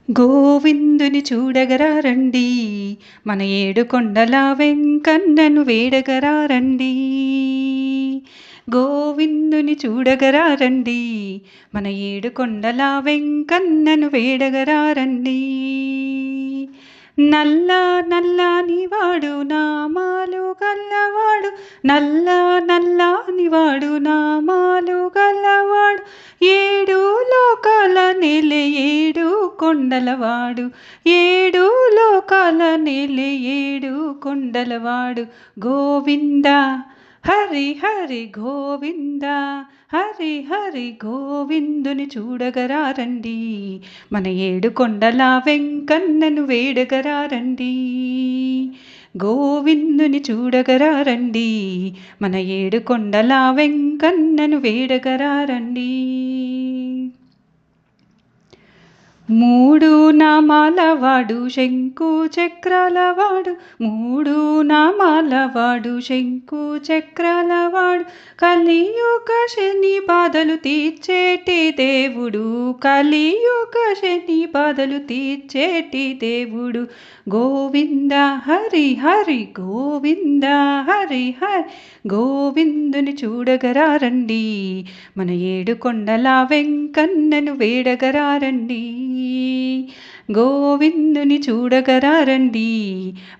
గోవిందుని చూడగరారండి, మన ఏడుకొండల వెంకన్నను వేడగరారండి. గోవిందుని చూడగరారండి, మన ఏడుకొండల వెంకన్నను వేడగరారండి. నల్ల నల్లానివాడు నామాలు గల్లవాడు, నల్ల నల్లానివాడు నామాలు గల్లవాడు, ఏడు లోకాల నెలె ఏడు కొండలవాడు, ఏడు లోకాల నెలె ఏడు కొండలవాడు. గోవింద హరి హరి గోవింద, హరి హరి గోవిందుని చూడగరారండి, మన ఏడు కొండల వెంకన్నను వేడగరారండి. గోవిందుని చూడగరారండి, మన ఏడు కొండల వెంకన్నను వేడగరారండి. మూడు నామాలవాడు శంకు చక్రాలవాడు, మూడు నామాలవాడు శంకు చక్రాలవాడు, కలియుగ శని బాధలు తీర్చేటి దేవుడు, కలియుగ శని బాధలు తీర్చేటి దేవుడు. గోవింద హరి హరి గోవింద, హరి హరి గోవిందుని చూడగరారండి, మన ఏడు కొండల వెంకన్నను వేడగరారండి. గోవిందుని చూడగరారండి,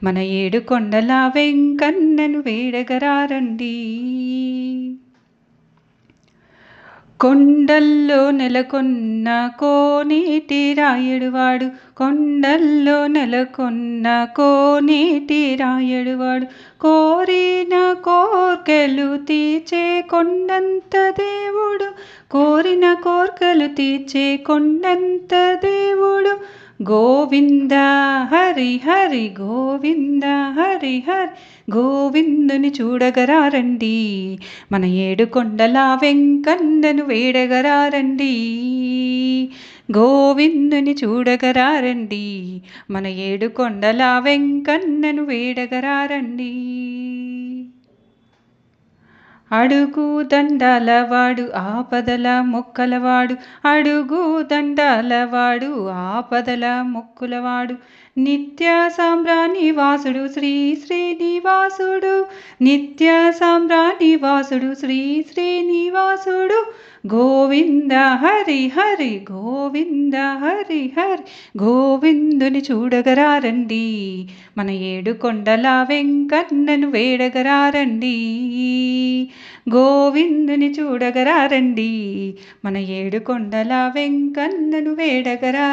మన ఏడు కొండల వెంకన్నను వేడగరారండి. కొండల్లో నెలకొన్న కోనేటి రాయడువాడు, కొండల్లో నెలకొన్న కోనేటి రాయడువాడు, కోరిన కోర్కెలు తీర్చే కొండంత దేవుడు, కోరిన కోర్కెలు తీర్చే కొండంత దేవుడు. గోవింద హరి హరి గోవింద, హరి హరి గోవిందుని చూడగరారండి, మన ఏడు కొండల వెంకన్నను వేడగరారండి. గోవిందుని చూడగరారండి, మన ఏడు కొండల వెంకన్నను వేడగరారండి. అడుగు దండాలవాడు ఆపదల మొక్కలవాడు, అడుగు దండాలవాడు ఆపదల మొక్కులవాడు, నిత్య సాంబ్రాణివాసుడు శ్రీ శ్రీనివాసుడు, నిత్య సాంబ్రాణివాసుడు శ్రీ శ్రీనివాసుడు. గోవింద హరి హరి గోవింద, హరి హరి గోవిందుని చూడగరారండి, మన ఏడు కొండల వెంకన్నను వేడగరారండి. గోవిందుని చూడగరారండి, మన ఏడు కొండల వెంకన్నను వేడగరారండి.